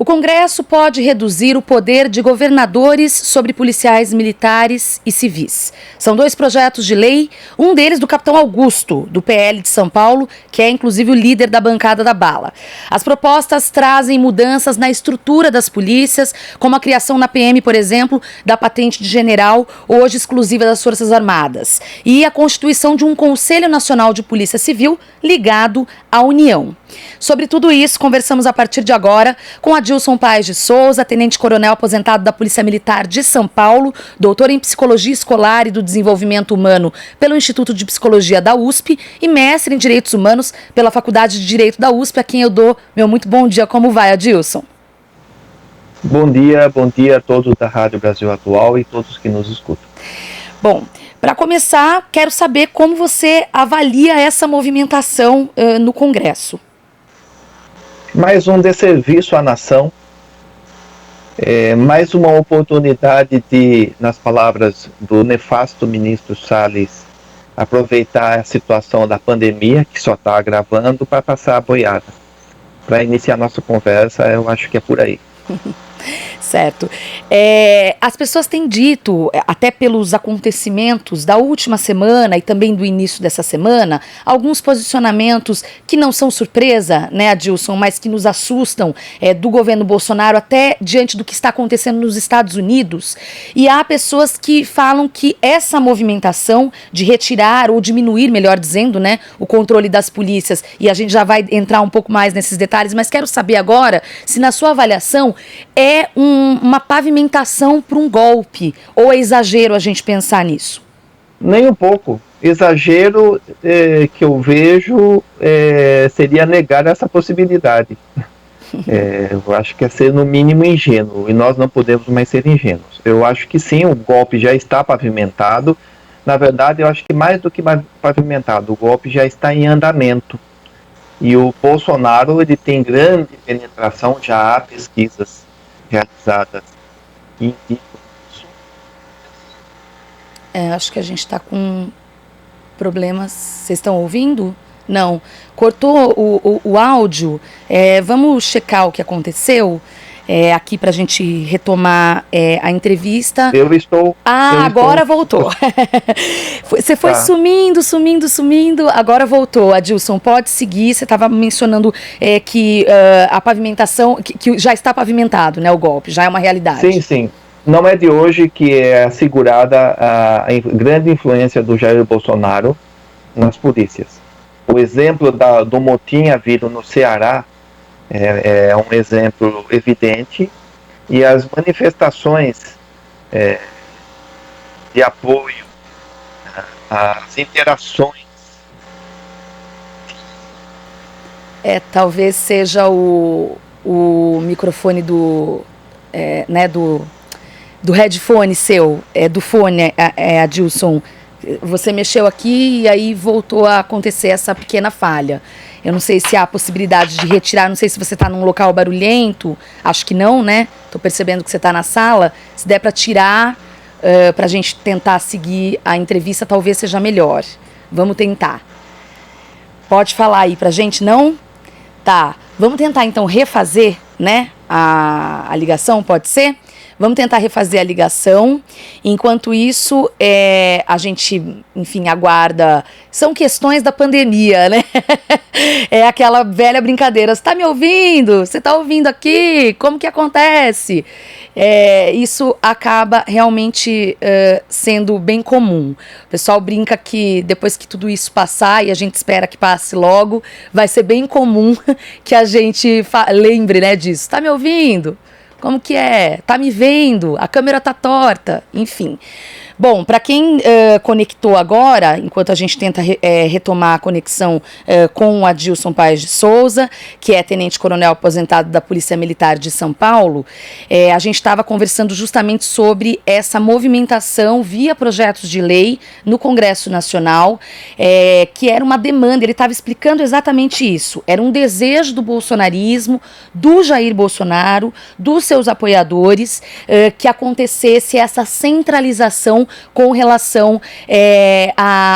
Congresso pode reduzir o poder de governadores sobre policiais militares e civis. São 2 projetos de lei, um deles do capitão Augusto, do PL de São Paulo, que é inclusive o líder da bancada da bala. As propostas trazem mudanças na estrutura das polícias, como a criação na PM, por exemplo, da patente de general, hoje exclusiva das Forças Armadas, e a constituição de um Conselho Nacional de Polícia Civil ligado à União. Sobre tudo isso, conversamos a partir de agora com Adilson Paes de Souza, tenente-coronel aposentado da Polícia Militar de São Paulo, doutor em Psicologia Escolar e do Desenvolvimento Humano pelo Instituto de Psicologia da USP e mestre em Direitos Humanos pela Faculdade de Direito da USP, a quem eu dou meu muito bom dia. Como vai, Adilson? Bom dia a todos da Rádio Brasil Atual e todos que nos escutam. Bom, para começar, quero saber como você avalia essa movimentação no Congresso. Mais um desserviço à nação, mais uma oportunidade de, nas palavras do nefasto ministro Salles, aproveitar a situação da pandemia, que só está agravando, para passar a boiada. Para iniciar nossa conversa, eu acho que é por aí. Certo. As pessoas têm dito, até pelos acontecimentos da última semana e também do início dessa semana, alguns posicionamentos que não são surpresa, né, Adilson, mas que nos assustam do governo Bolsonaro, até diante do que está acontecendo nos Estados Unidos. E há pessoas que falam que essa movimentação de retirar ou diminuir, melhor dizendo, né, o controle das polícias, e a gente já vai entrar um pouco mais nesses detalhes, mas quero saber agora se, na sua avaliação, é uma pavimentação para um golpe, ou é exagero a gente pensar nisso? Nem um pouco. Exagero que eu vejo seria negar essa possibilidade. Eu acho que é ser no mínimo ingênuo, e nós não podemos mais ser ingênuos. Eu acho que sim, o golpe já está pavimentado. Na verdade, eu acho que mais do que pavimentado, o golpe já está em andamento. E o Bolsonaro, ele tem grande penetração, já há pesquisas realizadas em isso. Acho que a gente está com problemas. Vocês estão ouvindo? Não. Cortou o áudio. Vamos checar o que aconteceu aqui para a gente retomar a entrevista. Eu estou. Agora voltou. Você foi sumindo. Agora voltou, Adilson. Pode seguir. Você estava mencionando que a pavimentação, que já está pavimentado, né? O golpe já é uma realidade. Sim. Não é de hoje que é assegurada a grande influência do Jair Bolsonaro nas polícias. O exemplo do motim havido no Ceará é um exemplo evidente, e as manifestações de apoio, as interações. Talvez seja o microfone do headphone seu, do fone, Adilson. Você mexeu aqui e aí voltou a acontecer essa pequena falha. Eu não sei se há a possibilidade de retirar, não sei se você está num local barulhento, acho que não, né? Estou percebendo que você está na sala. Se der para tirar, para a gente tentar seguir a entrevista, talvez seja melhor. Vamos tentar. Pode falar aí para a gente, não? Tá, vamos tentar então refazer, né, a ligação, pode ser? Vamos tentar refazer a ligação. Enquanto isso, a gente, enfim, aguarda. São questões da pandemia, né? É aquela velha brincadeira. Você está me ouvindo? Você está ouvindo aqui? Como que acontece? Isso acaba realmente sendo bem comum. O pessoal brinca que depois que tudo isso passar, e a gente espera que passe logo, vai ser bem comum que a gente lembre, né, disso. Está me ouvindo? Como que é? Tá me vendo? A câmera tá torta? Enfim. Bom, para quem conectou agora, enquanto a gente tenta retomar a conexão com o Adilson Paes de Souza, que é tenente-coronel aposentado da Polícia Militar de São Paulo, a gente estava conversando justamente sobre essa movimentação via projetos de lei no Congresso Nacional, que era uma demanda, ele estava explicando exatamente isso, era um desejo do bolsonarismo, do Jair Bolsonaro, dos seus apoiadores, que acontecesse essa centralização com relação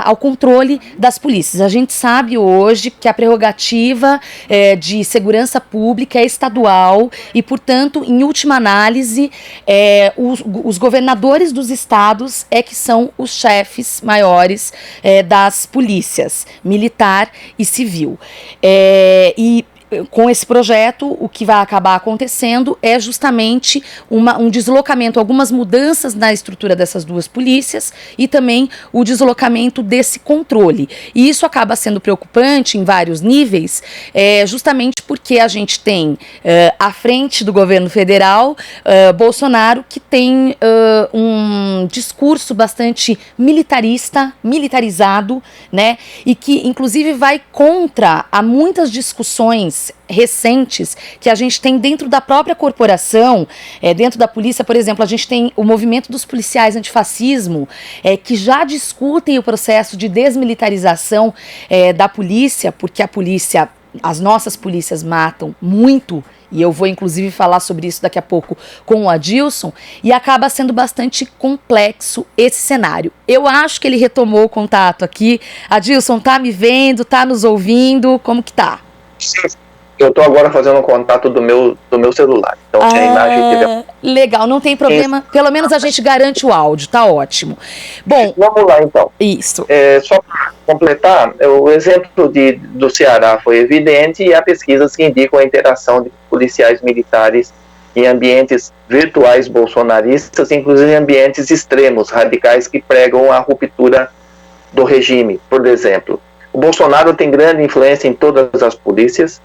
ao controle das polícias. A gente sabe hoje que a prerrogativa de segurança pública é estadual e, portanto, em última análise, os governadores dos estados que são os chefes maiores das polícias, militar e civil. E com esse projeto, o que vai acabar acontecendo é justamente um deslocamento, algumas mudanças na estrutura dessas duas polícias e também o deslocamento desse controle. E isso acaba sendo preocupante em vários níveis, justamente porque a gente tem à frente do governo federal Bolsonaro, que tem um discurso bastante militarizado, né, e que inclusive vai contra a muitas discussões recentes que a gente tem dentro da própria corporação, dentro da polícia. Por exemplo, a gente tem o movimento dos policiais antifascismo, que já discutem o processo de desmilitarização da polícia, porque as nossas polícias matam muito, e eu vou inclusive falar sobre isso daqui a pouco com o Adilson, e acaba sendo bastante complexo esse cenário. Eu acho que ele retomou o contato aqui. Adilson, tá me vendo, tá nos ouvindo, como que tá? Eu estou agora fazendo um contato do meu celular. Então, se a imagem legal, não tem problema. Pelo menos a gente garante o áudio, tá ótimo. Bom, vamos lá, então. Isso. Só para completar, o exemplo do Ceará foi evidente, e há pesquisas que indicam a interação de policiais militares em ambientes virtuais bolsonaristas, inclusive em ambientes extremos, radicais, que pregam a ruptura do regime. Por exemplo, o Bolsonaro tem grande influência em todas as polícias,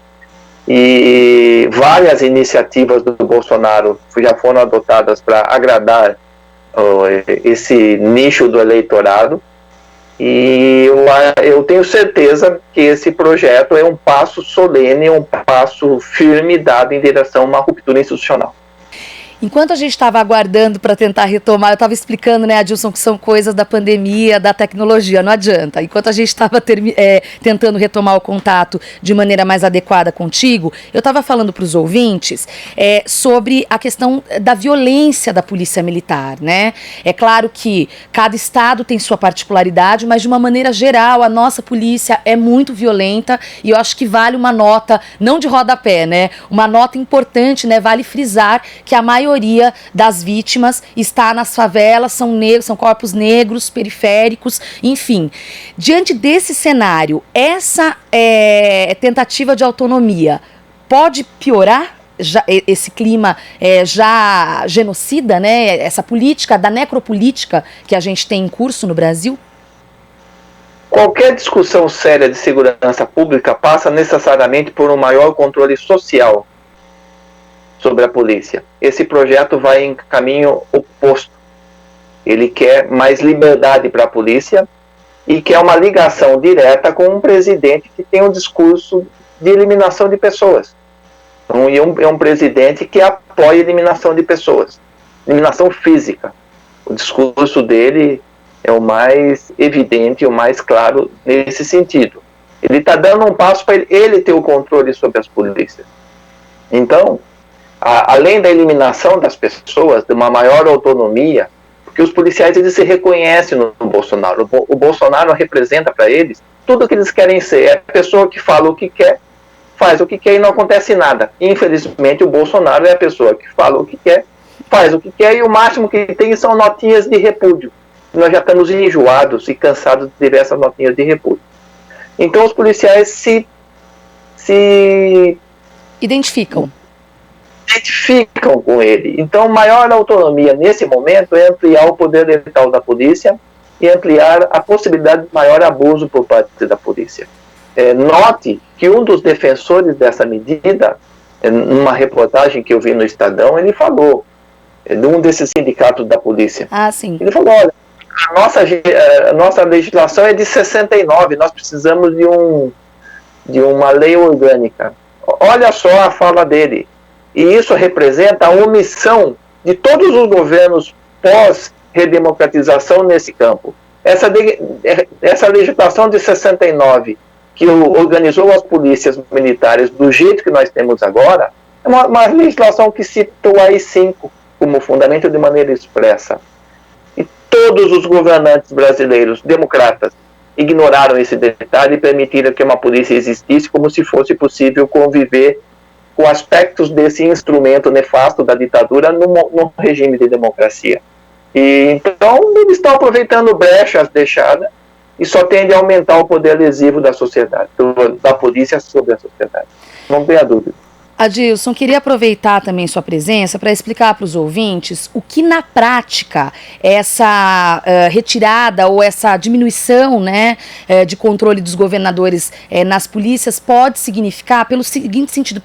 e várias iniciativas do Bolsonaro já foram adotadas para agradar esse nicho do eleitorado, e eu tenho certeza que esse projeto é um passo solene, um passo firme dado em direção a uma ruptura institucional. Enquanto a gente estava aguardando para tentar retomar, eu estava explicando, né, Adilson, que são coisas da pandemia, da tecnologia, não adianta. Enquanto a gente estava tentando retomar o contato de maneira mais adequada contigo, eu estava falando para os ouvintes sobre a questão da violência da polícia militar, né? É claro que cada estado tem sua particularidade, mas de uma maneira geral, a nossa polícia é muito violenta, e eu acho que vale uma nota, não de rodapé, né? Uma nota importante, né? Vale frisar que a maioria das vítimas está nas favelas, são negros, são corpos negros, periféricos, enfim. Diante desse cenário, essa tentativa de autonomia pode piorar esse clima já genocida, né? Essa política da necropolítica que a gente tem em curso no Brasil? Qualquer discussão séria de segurança pública passa necessariamente por um maior controle social sobre a polícia. Esse projeto vai em caminho oposto. Ele quer mais liberdade para a polícia e quer uma ligação direta com um presidente que tem um discurso de eliminação de pessoas. Então, é um presidente que apoia a eliminação de pessoas, eliminação física. O discurso dele é o mais evidente, o mais claro nesse sentido. Ele está dando um passo para ele ter o controle sobre as polícias. Então, além da eliminação das pessoas, de uma maior autonomia, porque os policiais eles se reconhecem no Bolsonaro. O Bolsonaro representa para eles tudo o que eles querem ser. É a pessoa que fala o que quer, faz o que quer e não acontece nada. Infelizmente, o Bolsonaro é a pessoa que fala o que quer, faz o que quer, e o máximo que tem são notinhas de repúdio. Nós já estamos enjoados e cansados de diversas notinhas de repúdio. Então, os policiais se identificam com ele. Então, maior autonomia nesse momento é ampliar o poder letal da polícia e ampliar a possibilidade de maior abuso por parte da polícia. Note que um dos defensores dessa medida, numa reportagem que eu vi no Estadão, ele falou, de um desses sindicatos da polícia. Sim. Ele falou, olha, a nossa legislação é de 69, nós precisamos de uma lei orgânica. Olha só a fala dele. E isso representa a omissão de todos os governos pós-redemocratização nesse campo. Essa legislação de 69, que organizou as polícias militares do jeito que nós temos agora, é uma legislação que citou a AI-5 como fundamento de maneira expressa. E todos os governantes brasileiros, democratas, ignoraram esse detalhe e permitiram que uma polícia existisse como se fosse possível conviver com aspectos desse instrumento nefasto da ditadura no regime de democracia. E, então, eles estão aproveitando brechas deixadas e só tende a aumentar o poder lesivo da sociedade, da polícia sobre a sociedade. Não tenha dúvida. Adilson, queria aproveitar também sua presença para explicar para os ouvintes o que na prática essa retirada ou essa diminuição, né, de controle dos governadores nas polícias pode significar, pelo seguinte sentido,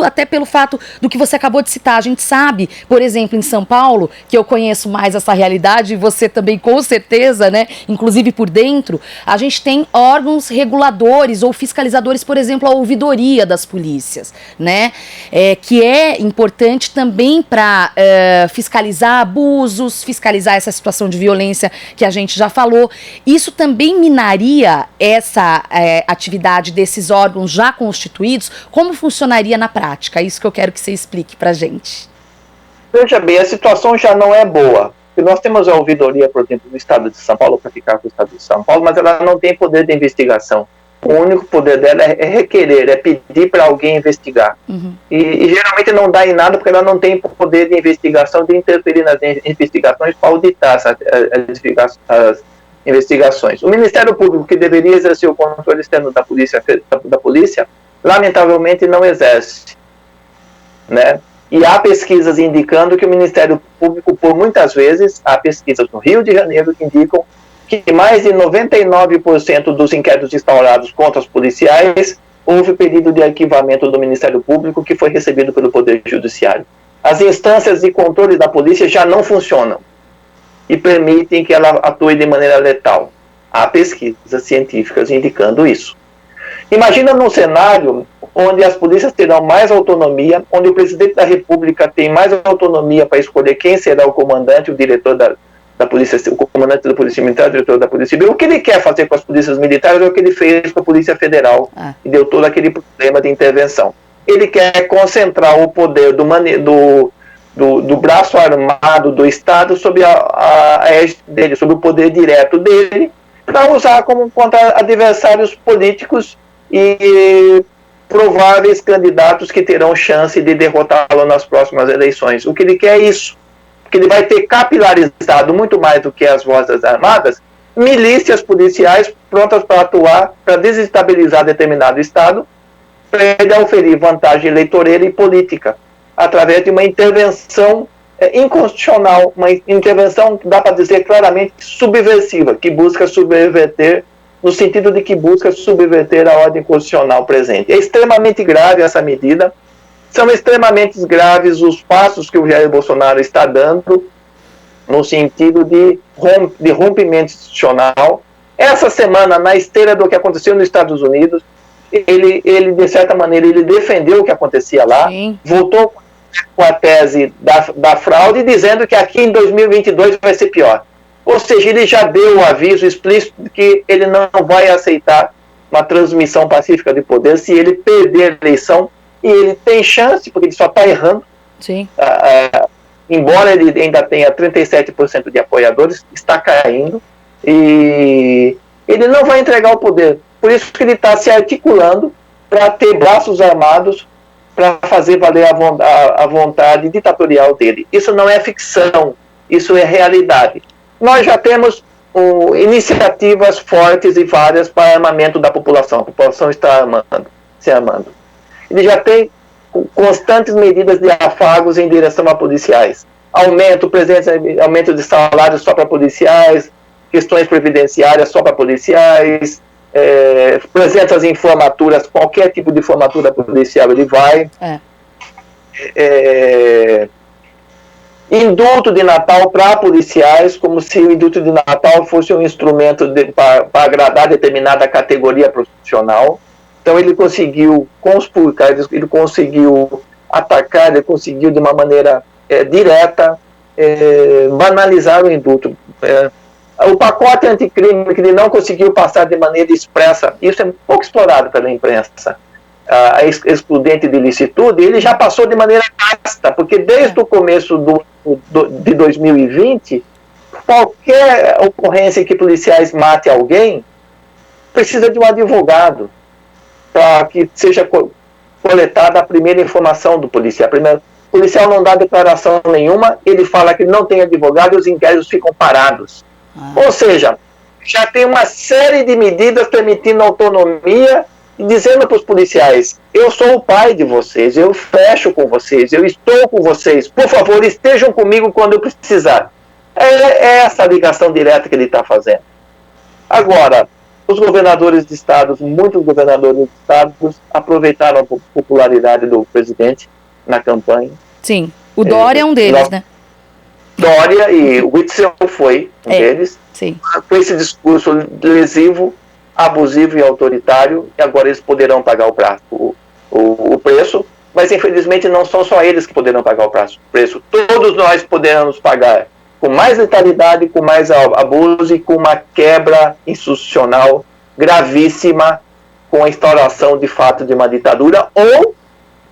até pelo fato do que você acabou de citar. A gente sabe, por exemplo, em São Paulo, que eu conheço mais essa realidade e você também com certeza, né, inclusive por dentro, a gente tem órgãos reguladores ou fiscalizadores, por exemplo, a ouvidoria das polícias, né? Que é importante também para fiscalizar abusos, fiscalizar essa situação de violência que a gente já falou. Isso também minaria essa atividade desses órgãos já constituídos? Como funcionaria na prática? Isso que eu quero que você explique para a gente. Veja bem, a situação já não é boa. Nós temos a ouvidoria, por exemplo, do Estado de São Paulo, para ficar com o Estado de São Paulo, mas ela não tem poder de investigação. O único poder dela é requerer, é pedir para alguém investigar. Uhum. E geralmente não dá em nada porque ela não tem poder de investigação, de interferir nas investigações para auditar as investigações. O Ministério Público, que deveria exercer o controle externo da polícia, lamentavelmente não exerce, né? E há pesquisas indicando que o Ministério Público, por muitas vezes, há pesquisas no Rio de Janeiro que indicam que mais de 99% dos inquéritos instaurados contra os policiais houve pedido de arquivamento do Ministério Público que foi recebido pelo Poder Judiciário. As instâncias de controle da polícia já não funcionam e permitem que ela atue de maneira letal. Há pesquisas científicas indicando isso. Imagina num cenário onde as polícias terão mais autonomia, onde o presidente da República tem mais autonomia para escolher quem será o comandante, o diretor da polícia, o comandante da Polícia Militar, o diretor da Polícia Civil. O que ele quer fazer com as polícias militares é o que ele fez com a Polícia Federal e deu todo aquele problema de intervenção. Ele quer concentrar o poder do braço armado do Estado sobre a égide dele, sobre o poder direto dele, para usar como contra adversários políticos e prováveis candidatos que terão chance de derrotá-lo nas próximas eleições. O que ele quer é isso. Que ele vai ter capilarizado muito mais do que as Forças Armadas, milícias policiais prontas para atuar, para desestabilizar determinado Estado, para ele oferir vantagem eleitoreira e política, através de uma intervenção inconstitucional, uma intervenção que dá para dizer claramente subversiva, que busca subverter, no sentido de que busca subverter a ordem constitucional presente. É extremamente grave essa medida. São extremamente graves os passos que o Jair Bolsonaro está dando no sentido de rompimento institucional. Essa semana, na esteira do que aconteceu nos Estados Unidos, ele de certa maneira, ele defendeu o que acontecia lá, Sim. Voltou com a tese da fraude, dizendo que aqui em 2022 vai ser pior. Ou seja, ele já deu o aviso explícito de que ele não vai aceitar uma transmissão pacífica de poder se ele perder a eleição. E ele tem chance, porque ele só está errando. Sim. Embora ele ainda tenha 37% de apoiadores, está caindo. E ele não vai entregar o poder. Por isso que ele está se articulando para ter braços armados para fazer valer a vontade ditatorial dele. Isso não é ficção, isso é realidade. Nós já temos iniciativas fortes e várias para armamento da população. A população está se armando. Ele já tem constantes medidas de afagos em direção a policiais. Aumento de salários só para policiais, questões previdenciárias só para policiais, presenças em formaturas, qualquer tipo de formatura policial ele vai. Indulto de Natal para policiais, como se o indulto de Natal fosse um instrumento para agradar determinada categoria profissional. Então ele conseguiu conspurcar, ele conseguiu atacar, ele conseguiu de uma maneira direta banalizar o indulto. O pacote anticrime que ele não conseguiu passar de maneira expressa, isso é pouco explorado pela imprensa, a excludente de licitude, ele já passou de maneira casta, porque desde o começo de 2020, qualquer ocorrência em que policiais matem alguém, precisa de um advogado para que seja coletada a primeira informação do policial. O policial não dá declaração nenhuma, ele fala que não tem advogado e os inquéritos ficam parados. Ou seja, já tem uma série de medidas permitindo autonomia e dizendo para os policiais: eu sou o pai de vocês, eu fecho com vocês, eu estou com vocês, por favor, estejam comigo quando eu precisar. É essa ligação direta que ele está fazendo. Agora, os governadores de estados, muitos governadores de estados aproveitaram a popularidade do presidente na campanha. Sim, o Dória é um deles, né? Dória e o Witzel foi um deles. Sim. Com esse discurso lesivo, abusivo e autoritário, e agora eles poderão pagar o preço, mas infelizmente não são só eles que poderão pagar o preço. Todos nós poderemos pagar com mais letalidade, com mais abuso e com uma quebra institucional gravíssima, com a instauração de fato de uma ditadura, ou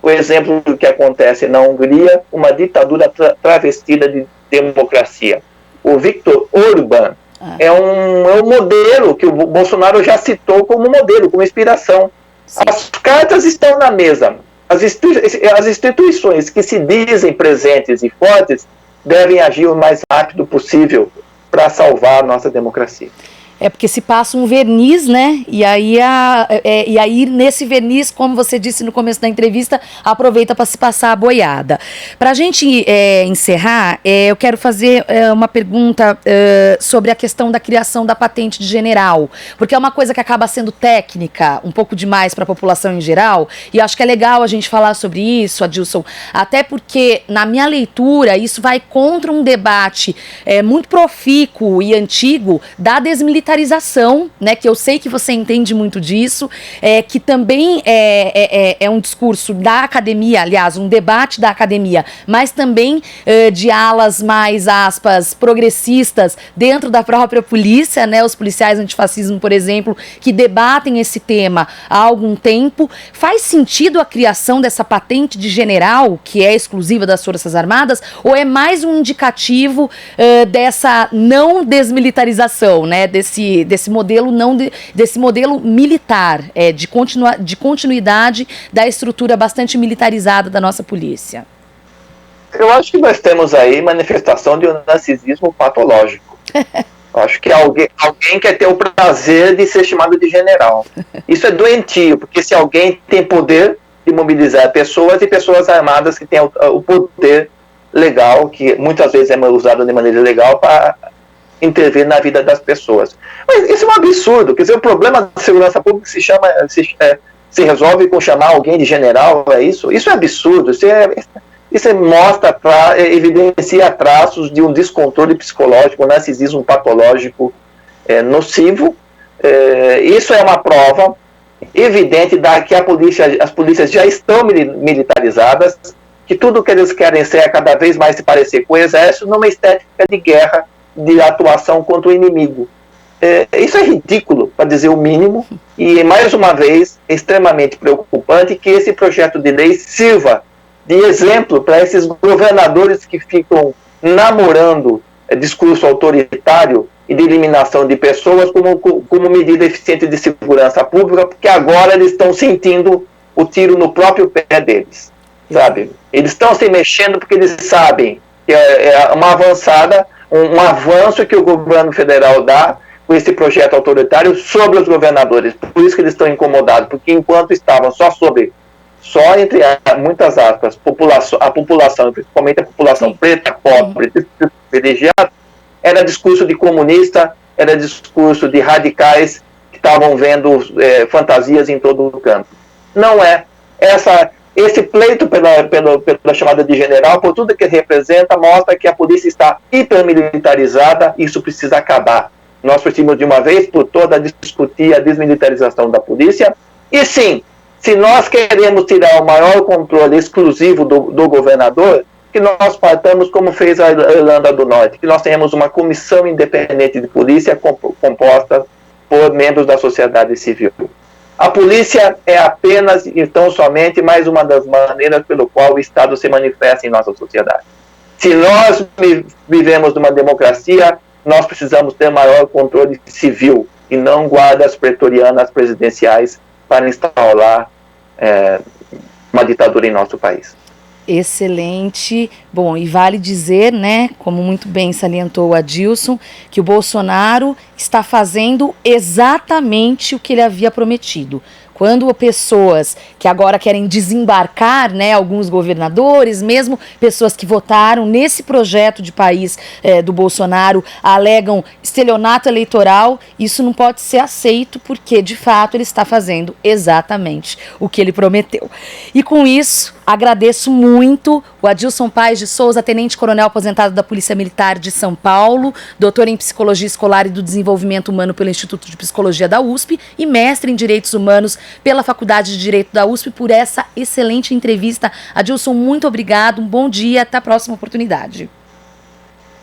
o exemplo do que acontece na Hungria, uma ditadura travestida de democracia. O Viktor Orbán é um modelo que o Bolsonaro já citou como modelo, como inspiração. Sim. As cartas estão na mesa. As instituições que se dizem presentes e fortes devem agir o mais rápido possível para salvar a nossa democracia. É porque se passa um verniz, né? E aí nesse verniz, como você disse no começo da entrevista, aproveita para se passar a boiada. Para a gente encerrar, eu quero fazer uma pergunta sobre a questão da criação da patente de general, porque é uma coisa que acaba sendo técnica, um pouco demais para a população em geral, e acho que é legal a gente falar sobre isso, Adilson, até porque, na minha leitura, isso vai contra um debate muito profícuo e antigo da desmilitarização, né, que eu sei que você entende muito disso, que também é um discurso da academia, aliás, um debate da academia, mas também de alas mais, aspas, progressistas dentro da própria polícia, né, os policiais antifascismo, por exemplo, que debatem esse tema há algum tempo. Faz sentido a criação dessa patente de general, que é exclusiva das Forças Armadas, ou é mais um indicativo dessa não desmilitarização, né, desse modelo desse modelo militar, de continuidade da estrutura bastante militarizada da nossa polícia? Eu acho que nós temos aí manifestação de um narcisismo patológico. Eu acho que alguém quer ter o prazer de ser chamado de general. Isso é doentio, porque se alguém tem poder de mobilizar pessoas e pessoas armadas que têm o poder legal, que muitas vezes é usado de maneira ilegal para intervir na vida das pessoas. Mas isso é um absurdo. Quer dizer, o problema da segurança pública se resolve com chamar alguém de general, é isso? Isso é absurdo. Isso mostra, evidencia traços de um descontrole psicológico, um narcisismo patológico nocivo. Isso é uma prova evidente que as polícias já estão militarizadas, que tudo que eles querem ser é cada vez mais se parecer com o exército, numa estética de guerra, de atuação contra o inimigo. Isso é ridículo, para dizer o mínimo, e mais uma vez é extremamente preocupante que esse projeto de lei sirva de exemplo para esses governadores que ficam namorando discurso autoritário e de eliminação de pessoas como medida eficiente de segurança pública, porque agora eles estão sentindo o tiro no próprio pé deles, sabe? Eles estão se mexendo porque eles sabem que é uma avançada, um avanço que o governo federal dá com esse projeto autoritário sobre os governadores. Por isso que eles estão incomodados, porque enquanto estavam só entre muitas aspas, a população, principalmente a população preta, pobre, privilegiada, era discurso de comunista, era discurso de radicais que estavam vendo fantasias em todo o campo. Não é. Esse pleito pela chamada de general, por tudo que representa, mostra que a polícia está hipermilitarizada e isso precisa acabar. Nós precisamos de uma vez por todas discutir a desmilitarização da polícia. E sim, se nós queremos tirar o maior controle exclusivo do governador, que nós partamos como fez a Irlanda do Norte, que nós tenhamos uma comissão independente de polícia composta por membros da sociedade civil. A polícia é apenas, então, somente mais uma das maneiras pelo qual o Estado se manifesta em nossa sociedade. Se nós vivemos numa democracia, nós precisamos ter maior controle civil e não guardas pretorianas presidenciais para instaurar uma ditadura em nosso país. Excelente. Bom, e vale dizer, né, como muito bem salientou o Adilson, que o Bolsonaro está fazendo exatamente o que ele havia prometido. Quando pessoas que agora querem desembarcar, né, alguns governadores, mesmo pessoas que votaram nesse projeto de país do Bolsonaro, alegam estelionato eleitoral, isso não pode ser aceito porque, de fato, ele está fazendo exatamente o que ele prometeu. E com isso, agradeço muito o Adilson Paes de Souza, tenente-coronel aposentado da Polícia Militar de São Paulo, doutor em Psicologia Escolar e do Desenvolvimento Humano pelo Instituto de Psicologia da USP e mestre em Direitos Humanos pela Faculdade de Direito da USP, por essa excelente entrevista. Adilson, muito obrigado, um bom dia, até a próxima oportunidade.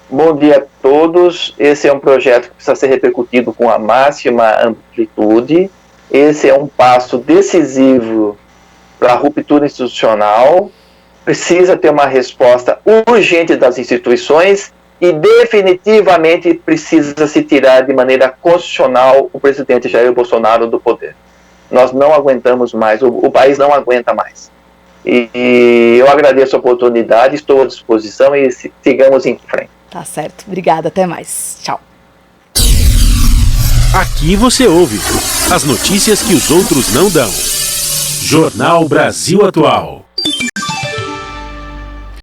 Bom dia a todos. Esse é um projeto que precisa ser repercutido com a máxima amplitude. Esse é um passo decisivo para a ruptura institucional. Precisa ter uma resposta urgente das instituições e definitivamente precisa se tirar de maneira constitucional o presidente Jair Bolsonaro do poder. Nós não aguentamos mais, o país não aguenta mais. E eu agradeço a oportunidade, estou à disposição e sigamos em frente. Tá certo, obrigada, até mais. Tchau. Aqui você ouve as notícias que os outros não dão. Jornal Brasil Atual.